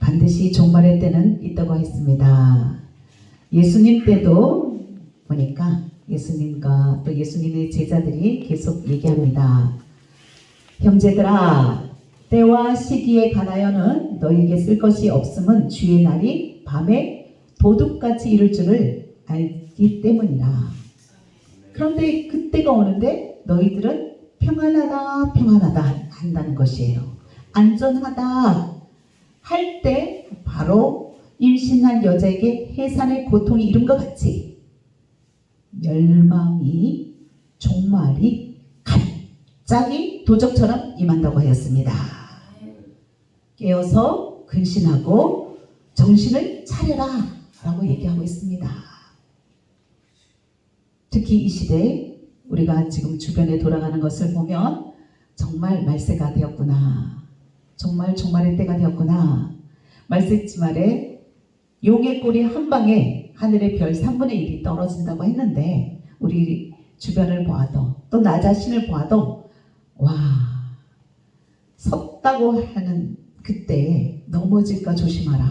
반드시 종말의 때는 있다고 했습니다. 예수님 때도 보니까 예수님과 또 예수님의 제자들이 계속 얘기합니다. 형제들아, 때와 시기에 관하여는 너희에게 쓸 것이 없음은 주의 날이 밤에 도둑같이 이를 줄을 알기 때문이라. 그런데 그때가 오는데 너희들은 평안하다 평안하다 한다는 것이에요. 안전하다 할 때 바로 임신한 여자에게 해산의 고통이 이른 것 같이 멸망이 종말이 갑자기 도적처럼 임한다고 하였습니다. 깨어서 근신하고 정신을 차려라 라고 얘기하고 있습니다. 특히 이 시대에 우리가 지금 주변에 돌아가는 것을 보면 정말 말세가 되었구나, 정말 종말의 때가 되었구나. 말세지 말에 용의 꼬리 한 방에 하늘의 별 3분의 1이 떨어진다고 했는데 우리 주변을 보아도 또 나 자신을 보아도 와, 섰다고 하는 그때 넘어질까 조심하라.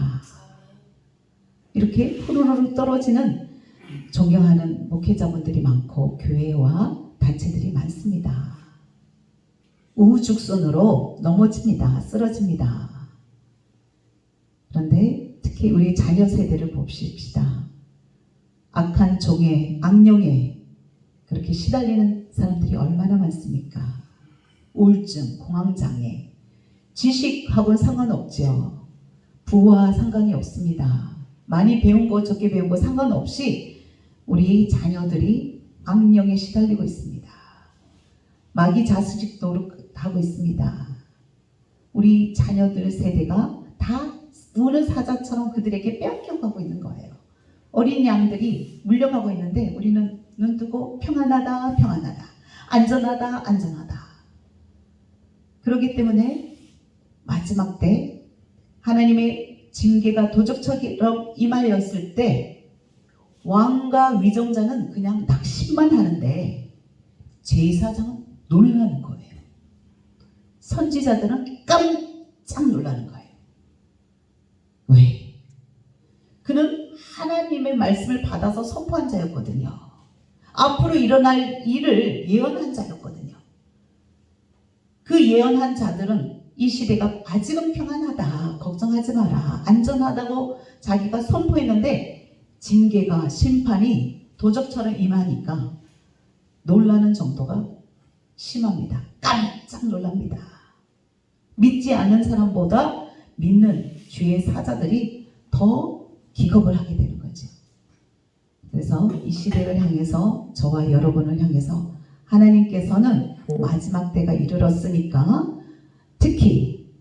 이렇게 후루룩 떨어지는 존경하는 목회자분들이 많고 교회와 단체들이 많습니다. 우후죽순으로 넘어집니다. 쓰러집니다. 그런데 특히 우리 자녀 세대를 봅시다. 악한 종에, 악령에 그렇게 시달리는 사람들이 얼마나 많습니까? 우울증, 공황장애, 지식하고는 상관없죠. 부와 상관이 없습니다. 많이 배운 거 적게 배운 거 상관없이 우리 자녀들이 악령에 시달리고 있습니다. 마귀 자수직 노릇하고 있습니다. 우리 자녀들 세대가 다 우는 사자처럼 그들에게 빼앗겨가고 있는 거예요. 어린 양들이 물려가고 있는데 우리는 눈 뜨고 평안하다 평안하다, 안전하다 안전하다. 그렇기 때문에 마지막 때 하나님의 징계가 도적처럼 임하였을 때 왕과 위정자는 그냥 낙심만 하는데 제사장은 놀라는 거예요. 선지자들은 깜짝 놀라는 거예요. 왜? 그는 하나님의 말씀을 받아서 선포한 자였거든요. 앞으로 일어날 일을 예언한 자였거든요. 그 예언한 자들은 이 시대가 아직은 평안하다, 걱정하지 마라, 안전하다고 자기가 선포했는데 징계가, 심판이 도적처럼 임하니까 놀라는 정도가 심합니다. 깜짝 놀랍니다. 믿지 않는 사람보다 믿는 주의 사자들이 더 기겁을 하게 되는 거죠. 그래서 이 시대를 향해서, 저와 여러분을 향해서 하나님께서는 마지막 때가 이르렀으니까 특히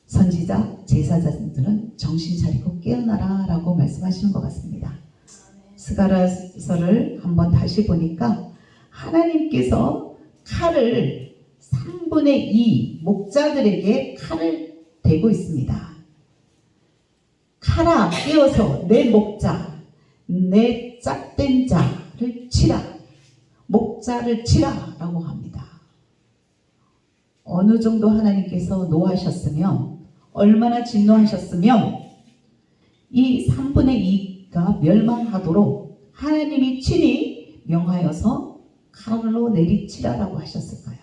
선지자, 제사장들은 정신 차리고 깨어나라 라고 말씀하시는 것 같습니다. 스가랴서를 한번 다시 보니까 하나님께서 칼을 3분의 2 목자들에게 칼을 대고 있습니다. 칼아 깨어서 내 목자, 내 짝된 자를 치라, 목자를 치라 라고 합니다. 어느 정도 하나님께서 노하셨으면, 얼마나 진노하셨으면 이 3분의 2가 멸망하도록 하나님이 친히 명하여서 칼로 내리치라라고 하셨을까요?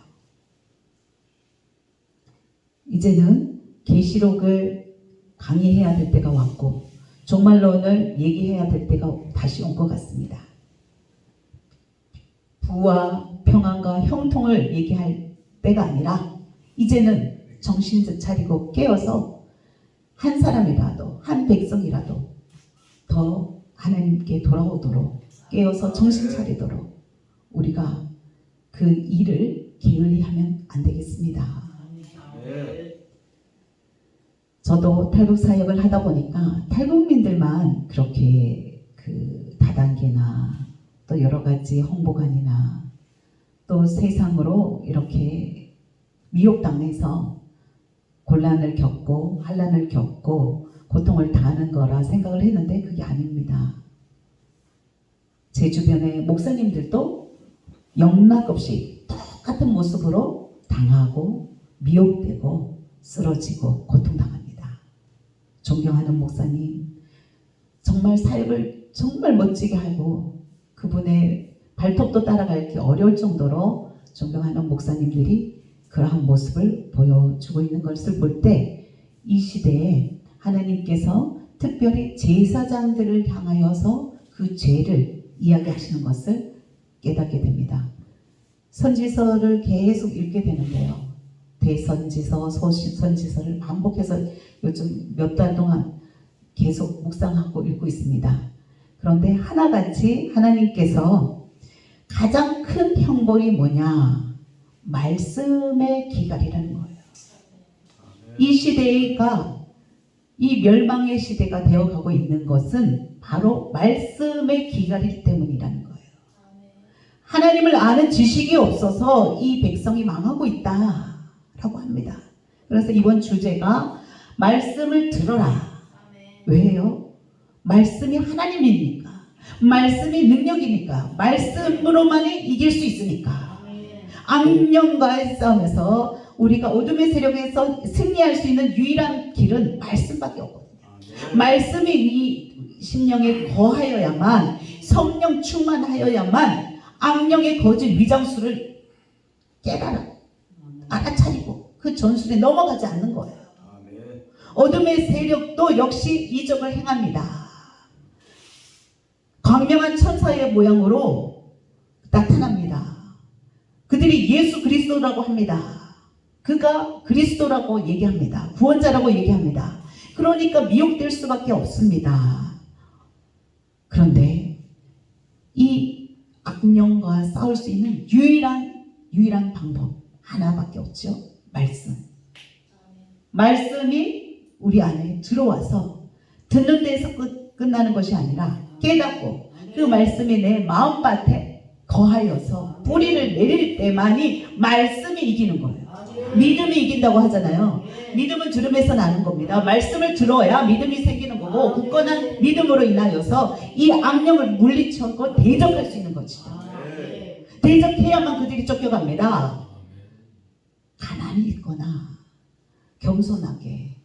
이제는 계시록을 강의해야 될 때가 왔고 종말론을 얘기해야 될 때가 다시 온 것 같습니다. 부와 평안과 형통을 얘기할 때가 아니라 이제는 정신 차리고 깨어서 한 사람이라도, 한 백성이라도 더 하나님께 돌아오도록 깨어서 정신 차리도록 우리가 그 일을 게을리 하면 안 되겠습니다. 저도 탈북 사역을 하다 보니까 탈북민들만 그렇게 그 다단계나 또 여러 가지 홍보관이나 또 세상으로 이렇게 미혹당해서 곤란을 겪고 환난을 겪고 고통을 당하는 거라 생각을 했는데 그게 아닙니다. 제 주변의 목사님들도 영락없이 똑같은 모습으로 당하고 미혹되고 쓰러지고 고통당합니다. 존경하는 목사님, 정말 사역을 정말 멋지게 하고 그분의 발톱도 따라가기 어려울 정도로 존경하는 목사님들이 그러한 모습을 보여주고 있는 것을 볼 때 이 시대에 하나님께서 특별히 제사장들을 향하여서 그 죄를 이야기하시는 것을 깨닫게 됩니다. 선지서를 계속 읽게 되는데요. 대선지서, 소선지서를 반복해서 요즘 몇 달 동안 계속 묵상하고 읽고 있습니다. 그런데 하나같이 하나님께서 가장 큰 형벌이 뭐냐? 말씀의 기갈이라는 거예요. 이 시대가 이 멸망의 시대가 되어가고 있는 것은 바로 말씀의 기갈이기 때문이라는 거예요. 하나님을 아는 지식이 없어서 이 백성이 망하고 있다라고 합니다. 그래서 이번 주제가 말씀을 들어라. 왜요? 말씀이 하나님이니까. 말씀이 능력이니까. 말씀으로만이 이길 수 있으니까. 악령과의 싸움에서 우리가 어둠의 세력에서 승리할 수 있는 유일한 길은 말씀밖에 없거든요. 말씀이 이 심령에 거하여야만, 성령 충만하여야만 악령의 거짓 위장수를 깨달아 알아차리고 그 전술에 넘어가지 않는 거예요. 어둠의 세력도 역시 이적을 행합니다. 광명한 천사의 모양으로 나타납니다. 그들이 예수 그리스도라고 합니다. 그가 그리스도라고 얘기합니다. 구원자라고 얘기합니다. 그러니까 미혹될 수밖에 없습니다. 그런데 이 악령과 싸울 수 있는 유일한 방법 하나밖에 없죠. 말씀. 말씀이 우리 안에 들어와서 듣는 데에서 끝나는 것이 아니라 깨닫고 그 말씀이 내 마음밭에 거하여서 뿌리를 내릴 때만이 말씀이 이기는 거예요. 믿음이 이긴다고 하잖아요. 믿음은 들음에서 나는 겁니다. 말씀을 들어야 믿음이 생기는 거고 굳건한 믿음으로 인하여서 이 악령을 물리쳐고 대적할 수 있는 것이죠. 대적해야만 그들이 쫓겨갑니다. 가만히 있거나 겸손하게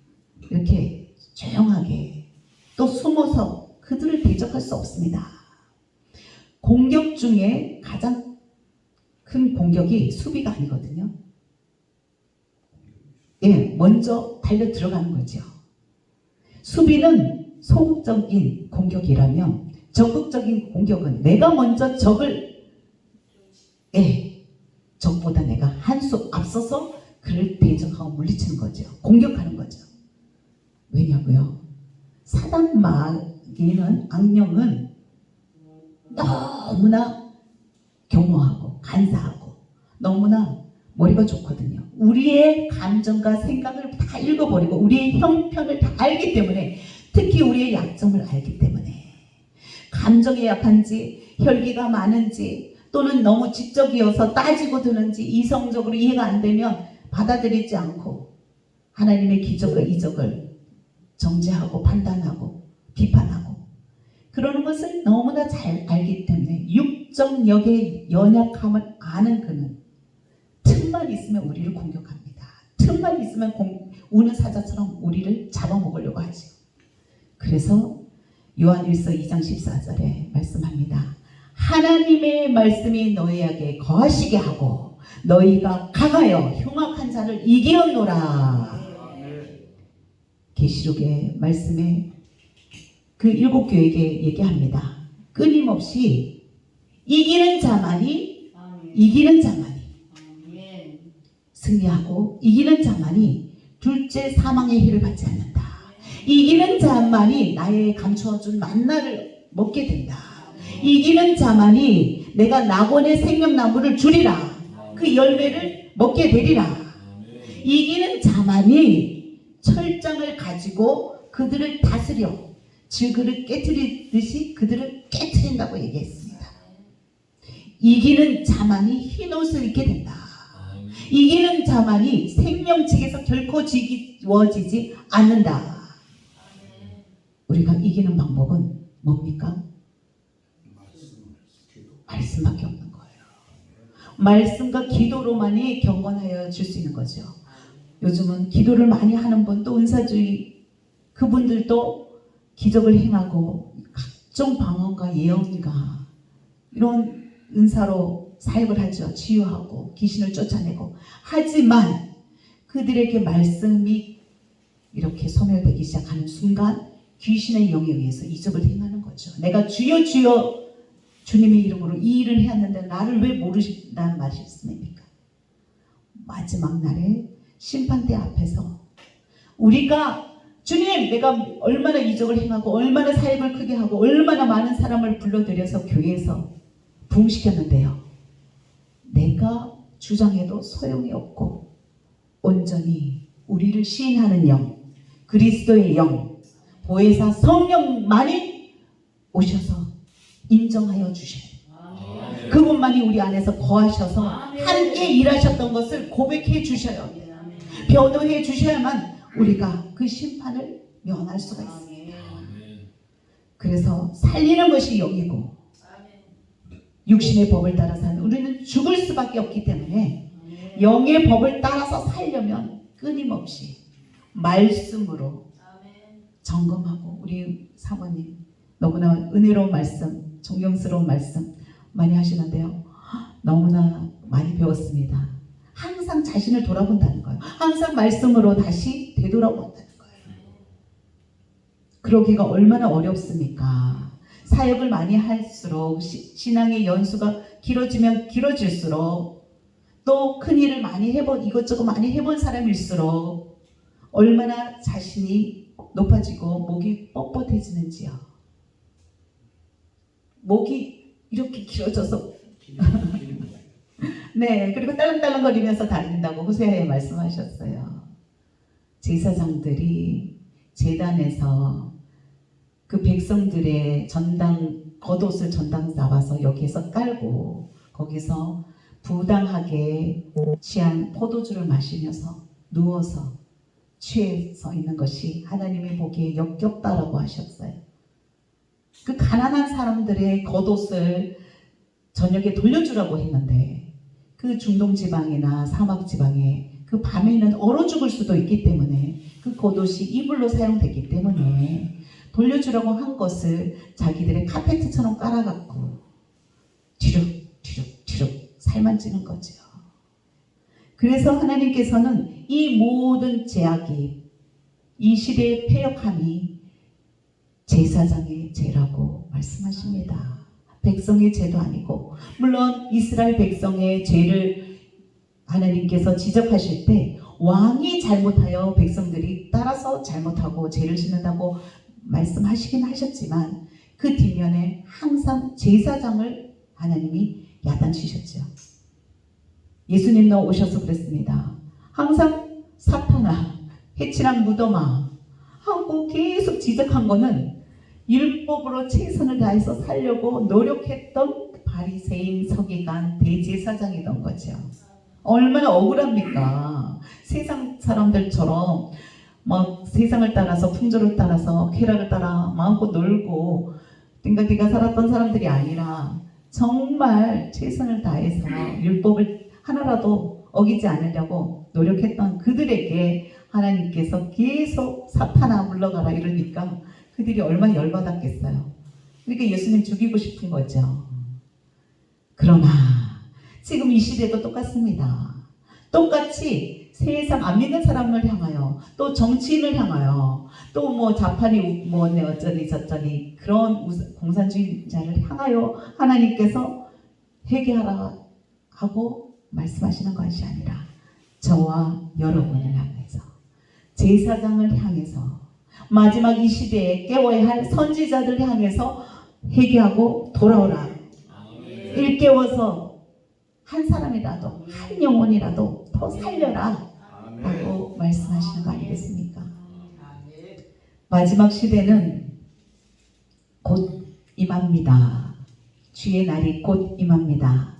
이렇게 조용하게 또 숨어서 그들을 대적할 수 없습니다. 공격 중에 가장 큰 공격이 수비가 아니거든요. 예, 먼저 달려 들어가는 거죠. 수비는 소극적인 공격이라면 적극적인 공격은 내가 먼저 적보다 내가 한 수 앞서서 그를 대적하고 물리치는 거죠. 공격하는 거죠. 왜냐고요? 사단 마귀는 악령은 너무나 교묘하고 간사하고 너무나 머리가 좋거든요. 우리의 감정과 생각을 다 읽어버리고 우리의 형편을 다 알기 때문에, 특히 우리의 약점을 알기 때문에 감정이 약한지 혈기가 많은지 또는 너무 지적이어서 따지고 드는지 이성적으로 이해가 안 되면 받아들이지 않고 하나님의 기적과 이적을 정죄하고 판단하고 비판하고 그러는 것을 너무나 잘 알기 때문에 육정력의 연약함을 아는 그는 틈만 있으면 우리를 공격합니다. 틈만 있으면 우는 사자처럼 우리를 잡아먹으려고 하죠. 그래서 요한일서 2장 14절에 말씀합니다. 하나님의 말씀이 너희에게 거하시게 하고 너희가 강하여 흉악한 자를 이기었노라. 계시록의 말씀에 그 7교회에게 얘기합니다. 끊임없이 이기는 자만이 승리하고 이기는 자만이 둘째 사망의 해를 받지 않는다. 이기는 자만이 나의 감추어준 만나를 먹게 된다. 이기는 자만이 내가 낙원의 생명나무를 주리라. 그 열매를 먹게 되리라. 이기는 자만이 철장을 가지고 그들을 다스려 질그를 깨트리듯이 그들을 깨트린다고 얘기했습니다. 이기는 자만이 흰옷을 입게 된다. 이기는 자만이 생명책에서 결코 지워지지 않는다. 우리가 이기는 방법은 뭡니까? 말씀밖에 없는 거예요. 말씀과 기도로만이 경건하여 줄 수 있는 거죠. 요즘은 기도를 많이 하는 분, 또 은사주의 그분들도 기적을 행하고 각종 방언과 예언과 이런 은사로 사역을 하죠. 치유하고 귀신을 쫓아내고. 하지만 그들에게 말씀이 이렇게 소멸되기 시작하는 순간 귀신의 영에 의해서 이적을 행하는 거죠. 내가 주여 주여 주님의 이름으로 이 일을 해왔는데 나를 왜 모르신다는 말씀입니까? 마지막 날에 심판대 앞에서 우리가 주님, 내가 얼마나 이적을 행하고 얼마나 사역을 크게 하고 얼마나 많은 사람을 불러들여서 교회에서 부흥시켰는데요. 내가 주장해도 소용이 없고 온전히 우리를 시인하는 영, 그리스도의 영, 보혜사 성령만이 오셔서 인정하여 주셔요. 그분만이 우리 안에서 거하셔서 함께 일하셨던 것을 고백해 주셔요. 변호해 주셔야만 우리가 그 심판을 면할 수가 있습니다. 그래서 살리는 것이 영이고 육신의 법을 따라서 우리는 죽을 수밖에 없기 때문에 영의 법을 따라서 살려면 끊임없이 말씀으로 점검하고, 우리 사모님 너무나 은혜로운 말씀, 존경스러운 말씀 많이 하시는데요. 너무나 많이 배웠습니다. 항상 자신을 돌아본다는 거예요. 항상 말씀으로 다시 되돌아본다는 거예요. 그러기가 얼마나 어렵습니까? 사역을 많이 할수록 신앙의 연수가 길어지면 길어질수록 또 큰일을 많이 이것저것 많이 해본 사람일수록 얼마나 자신이 높아지고 목이 뻣뻣해지는지요. 목이 이렇게 길어져서 네, 그리고 딸랑딸랑거리면서 다닌다고 호세아에 말씀하셨어요. 제사장들이 제단에서 그 백성들의 겉옷을 전당 잡아서 여기에서 깔고 거기서 부당하게 취한 포도주를 마시면서 누워서 취해서 있는 것이 하나님이 보기에 역겹다라고 하셨어요. 그 가난한 사람들의 겉옷을 저녁에 돌려주라고 했는데 그 중동지방이나 사막지방에 그 밤에는 얼어 죽을 수도 있기 때문에 그 겉옷이 이불로 사용되기 때문에 돌려주라고 한 것을 자기들의 카페트처럼 깔아갖고 뒤룩뒤룩 살만 찌는 거죠. 그래서 하나님께서는 이 모든 제약이, 이 시대의 패역함이 제사장의 죄라고 말씀하십니다. 백성의 죄도 아니고, 물론 이스라엘 백성의 죄를 하나님께서 지적하실 때 왕이 잘못하여 백성들이 따라서 잘못하고 죄를 짓는다고 말씀하시긴 하셨지만 그 뒷면에 항상 제사장을 하나님이 야단치셨죠. 예수님도 오셔서 그랬습니다. 항상 사탄아, 해치랑 무덤아 하고 계속 지적한 거는 율법으로 최선을 다해서 살려고 노력했던 바리새인, 서기관, 대제사장이던 거죠. 얼마나 억울합니까? 세상 사람들처럼 막 세상을 따라서, 풍조를 따라서, 쾌락을 따라 마음껏 놀고 띵가띵가 살았던 사람들이 아니라 정말 최선을 다해서 율법을 하나라도 어기지 않으려고 노력했던 그들에게 하나님께서 계속 사탄아 물러가라 이러니까 그들이 얼마나 열받았겠어요. 그러니까 예수님 죽이고 싶은 거죠. 그러나 지금 이 시대도 똑같습니다. 똑같이 세상 안 믿는 사람을 향하여, 또 정치인을 향하여, 또 뭐 자판이 뭐네 어쩌니 저쩌니 그런 공산주의자를 향하여 하나님께서 회개하라 하고 말씀하시는 것이 아니라 저와 여러분을 향해서, 제사장을 향해서, 마지막 이 시대에 깨워야 할 선지자들을 향해서 회개하고 돌아오라. 일깨워서 한 사람이라도, 한 영혼이라도 더 살려라 라고 말씀하시는 거 아니겠습니까? 마지막 시대는 곧 임합니다. 주의 날이 곧 임합니다.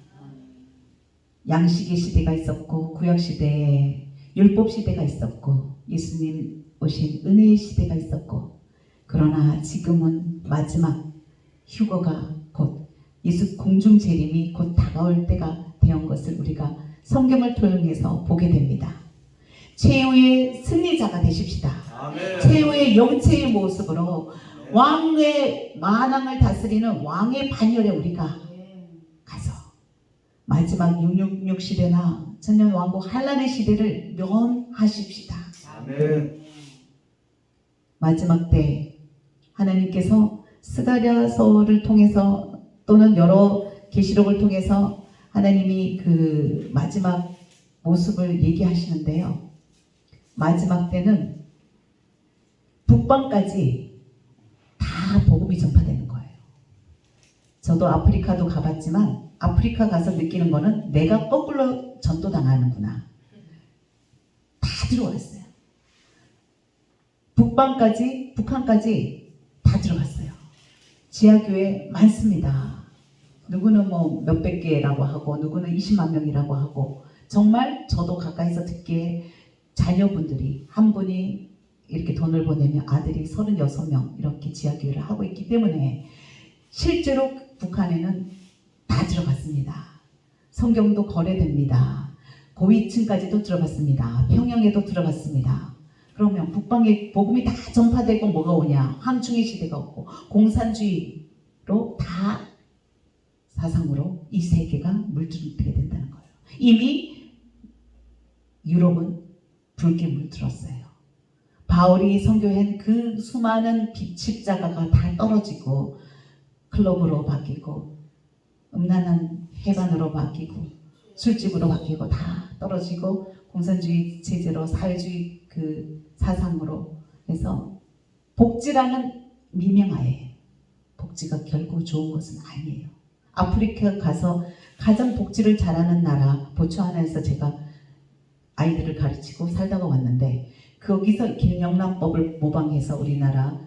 양식의 시대가 있었고, 구약 시대에 율법 시대가 있었고, 예수님 오신 은혜의 시대가 있었고, 그러나 지금은 마지막 휴거가 곧 예수 공중 재림이 곧 다가올 때가 되온 것을 우리가 성경을 통해서 보게 됩니다. 최후의 승리자가 되십시다. 최후의 영체의 모습으로 왕의 만왕을 다스리는 왕의 반열에 우리가 가서 마지막 666 시대나 천년 왕국 한란의 시대를 면하십시다. 마지막 때 하나님께서 스가랴서를 통해서 또는 여러 계시록을 통해서 하나님이 그 마지막 모습을 얘기하시는데요. 마지막 때는 북방까지 다 복음이 전파되는 거예요. 저도 아프리카도 가봤지만 아프리카 가서 느끼는 거는 내가 거꾸로 전도당하는구나. 다 들어왔어요. 북방까지, 북한까지 다 들어갔어요. 지하교회 많습니다. 누구는 뭐 몇백 개라고 하고 누구는 20만 명이라고 하고 정말 저도 가까이서 듣기에 자녀분들이 한 분이 이렇게 돈을 보내면 아들이 36명 이렇게 지하교회를 하고 있기 때문에 실제로 북한에는 다 들어갔습니다. 성경도 거래됩니다. 고위층까지도 들어갔습니다. 평양에도 들어갔습니다. 그러면 북방에 복음이 다 전파되고 뭐가 오냐? 황충의 시대가 없고 공산주의로 다 사상으로 이 세계가 물들게 된다는 거예요. 이미 유럽은 붉게 물들었어요. 바울이 선교한 그 수많은 십자가가 다 떨어지고 클럽으로 바뀌고 음란한 해관으로 바뀌고 술집으로 바뀌고 다 떨어지고 공산주의 체제로 사회주의 그 사상으로 해서 복지라는 미명하에 복지가 결코 좋은 것은 아니에요. 아프리카 가서 가장 복지를 잘하는 나라 보츠와나에서 제가 아이들을 가르치고 살다가 왔는데 거기서 김영란법을 모방해서 우리나라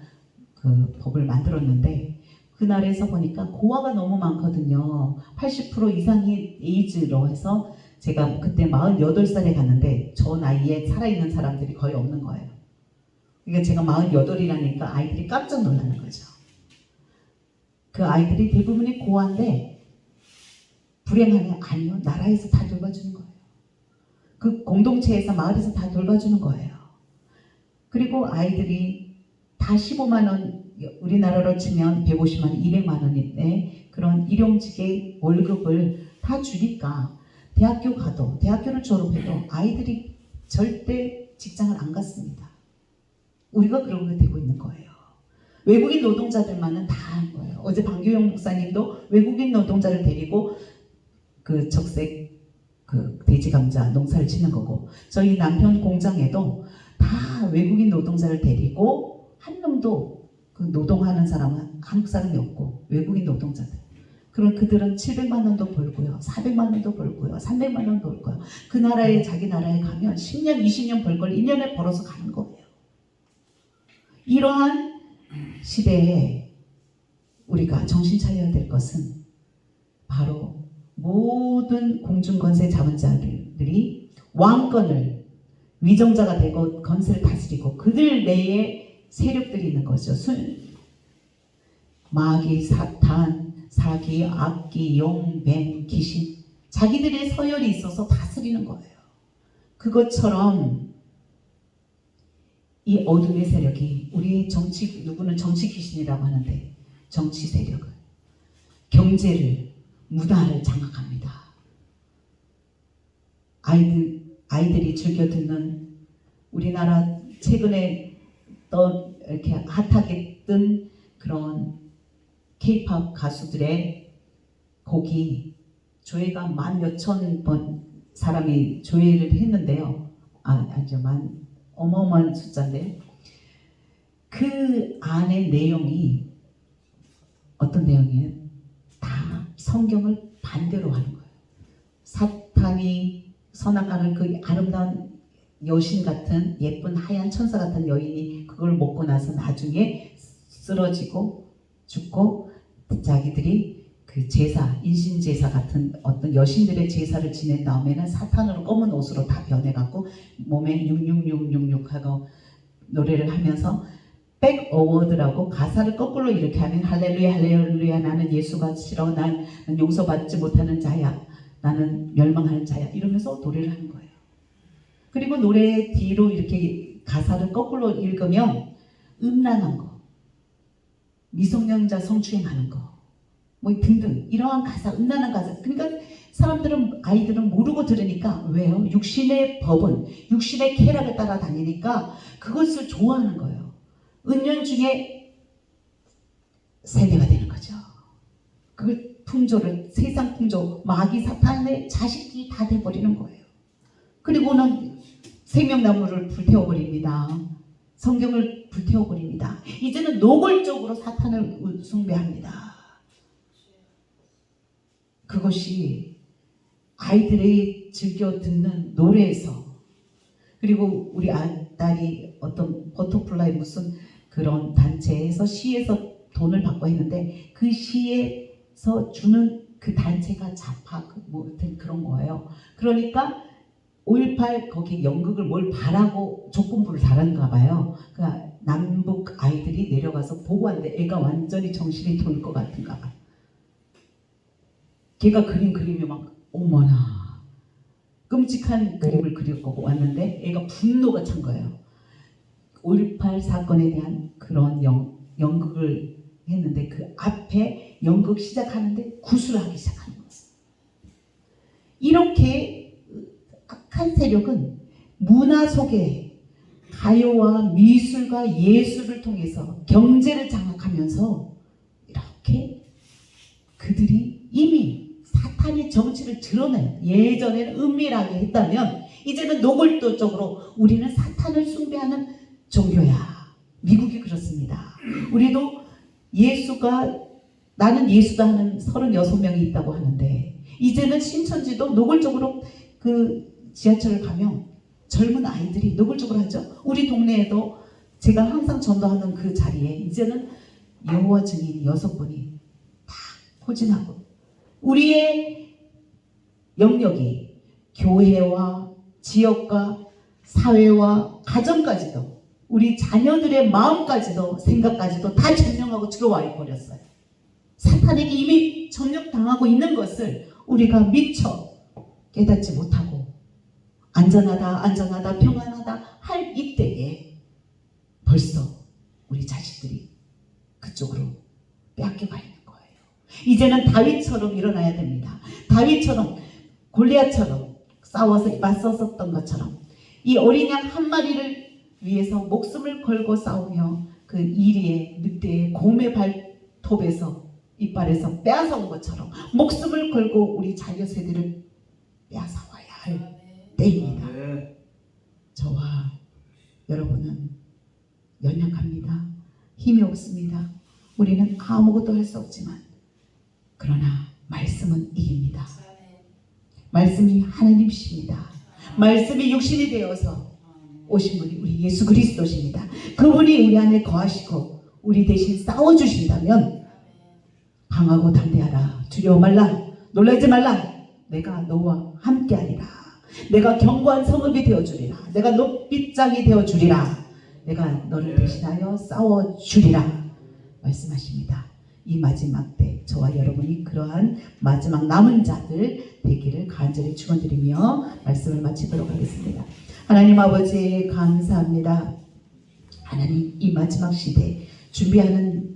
그 법을 만들었는데 그 나라에서 보니까 고아가 너무 많거든요. 80% 이상이 에이즈로 해서 제가 그때 48살에 갔는데 저 나이에 살아있는 사람들이 거의 없는 거예요. 그러니까 제가 48이라니까 아이들이 깜짝 놀라는 거죠. 그 아이들이 대부분이 고아인데 불행하냐? 아니요. 나라에서 다 돌봐주는 거예요. 그 공동체에서 마을에서 다 돌봐주는 거예요. 그리고 아이들이 다 15만 원 우리나라로 치면 150만 원, 200만 원인데 그런 일용직의 월급을 다 주니까 대학교 가도 대학교를 졸업해도 아이들이 절대 직장을 안 갔습니다. 우리가 그런 게 되고 있는 거예요. 외국인 노동자들만은 다 한 거예요. 어제 방교영 목사님도 외국인 노동자를 데리고 그 적색 그 돼지 감자 농사를 짓는 거고 저희 남편 공장에도 다 외국인 노동자를 데리고 한 명도 그 노동하는 사람은 한국 사람이 없고 외국인 노동자들. 그럼 그들은 700만 원도 벌고요. 400만 원도 벌고요. 300만 원도 벌고요. 그 나라에 자기 나라에 가면 10년, 20년 벌 걸 1년에 벌어서 가는 거예요. 이러한 시대에 우리가 정신 차려야 될 것은 바로 모든 공중권세 잡은 자들이 왕권을 위정자가 되고 건세를 다스리고 그들 내에 세력들이 있는 거죠. 마귀, 사탄, 사기, 악기, 용, 뱀, 귀신 자기들의 서열이 있어서 다스리는 거예요. 그것처럼 이 어둠의 세력이 우리 정치 누구는 정치 귀신이라고 하는데 정치 세력을 경제를 문화를 장악합니다. 아이들이 즐겨 듣는 우리나라 최근에 또 이렇게 핫하게 뜬 그런 K-팝 가수들의 곡이 조회가 10,000몇 번 사람이 조회를 했는데요. 아니죠. 어마어마한 숫자인데 그 안의 내용이 어떤 내용이에요? 다 성경을 반대로 하는 거예요. 사탄이 선악과를 그 아름다운 여신 같은 예쁜 하얀 천사 같은 여인이 그걸 먹고 나서 나중에 쓰러지고 죽고 자기들이 그 제사, 인신제사 같은 어떤 여신들의 제사를 지낸 다음에는 사탄으로 검은 옷으로 다 변해갖고 몸에 66666 하고 노래를 하면서 백 어워드라고 가사를 거꾸로 이렇게 하면 할렐루야 할렐루야 나는 예수가 싫어 난 용서받지 못하는 자야 나는 멸망하는 자야 이러면서 노래를 하는 거예요. 그리고 노래 뒤로 이렇게 가사를 거꾸로 읽으면 음란한 거, 미성년자 성추행하는 거, 뭐 등등 이러한 가사, 음란한 가사. 그러니까 사람들은, 아이들은 모르고 들으니까, 왜요? 육신의 법은, 육신의 쾌락을 따라다니니까 그것을 좋아하는 거예요. 은연중에 세뇌가 되는 거죠. 그걸 풍조를, 세상 풍조, 마귀 사탄의 자식이 다 돼버리는 거예요. 그리고는 생명나무를 불태워버립니다. 성경을 불태워버립니다. 이제는 노골적으로 사탄을 숭배합니다. 그것이 아이들이 즐겨 듣는 노래에서, 그리고 우리 딸이 어떤 버터플라이 무슨 그런 단체에서 시에서 돈을 받고 했는데, 그 시에서 주는 그 단체가 자파 뭐 그런 거예요. 그러니까 5.18 거기 연극을 뭘 바라고 조건부를 달았나 봐요. 그러니까 남북 아이들이 내려가서 보고 왔는데 애가 완전히 정신이 돌 것 같은가 봐요. 걔가 그림 그리면 막 어머나 끔찍한 그림을 그리고 왔는데 애가 분노가 찬 거예요. 5.18 사건에 대한 그런 연극을 했는데 그 앞에 연극 시작하는데 구슬을 하기 시작하는 거예요. 이렇게 악한 세력은 문화 속에 가요와 미술과 예술을 통해서 경제를 장악하면서 이렇게 그들이 이미 사탄의 정치를 드러낸, 예전에는 은밀하게 했다면 이제는 노골적으로 우리는 사탄을 숭배하는 종교야. 미국이 그렇습니다. 우리도 나는 예수다 하는 36명이 있다고 하는데, 이제는 신천지도 노골적으로 그 지하철을 가면 젊은 아이들이 노골적으로 하죠. 우리 동네에도 제가 항상 전도하는 그 자리에 이제는 여호와 증인 6분이 다 포진하고, 우리의 영역이 교회와 지역과 사회와 가정까지도, 우리 자녀들의 마음까지도 생각까지도 다 점령하고 들어와 버렸어요. 사탄에게 이미 점령당하고 있는 것을 우리가 미처 깨닫지 못하고 안전하다 평안하다 할 이때에 벌써 우리 자식들이 그쪽으로 빼앗겨가 있는 거예요. 이제는 다윗처럼 일어나야 됩니다. 다윗처럼, 골리앗처럼 싸워서 맞섰었던 것처럼 이 어린 양 한 마리를 위해서 목숨을 걸고 싸우며 그 이리의 늑대의 곰의 발톱에서 이빨에서 빼앗아온 것처럼 목숨을 걸고 우리 자녀 세대를 빼앗아와야 할 때입니다. 저와 여러분은 연약합니다. 힘이 없습니다. 우리는 아무것도 할 수 없지만, 그러나 말씀은 이깁니다. 말씀이 하나님이십니다. 말씀이 육신이 되어서 오신 분이 우리 예수 그리스도십니다. 그분이 우리 안에 거하시고 우리 대신 싸워주신다면 강하고 담대하라. 두려워 말라. 놀라지 말라. 내가 너와 함께하리라. 내가 견고한 성읍이 되어주리라. 내가 높빗장이 되어주리라. 내가 너를 대신하여 싸워주리라 말씀하십니다. 이 마지막 때 저와 여러분이 그러한 마지막 남은 자들 되기를 간절히 축원드리며 말씀을 마치도록 하겠습니다. 하나님 아버지 감사합니다. 하나님, 이 마지막 시대 준비하는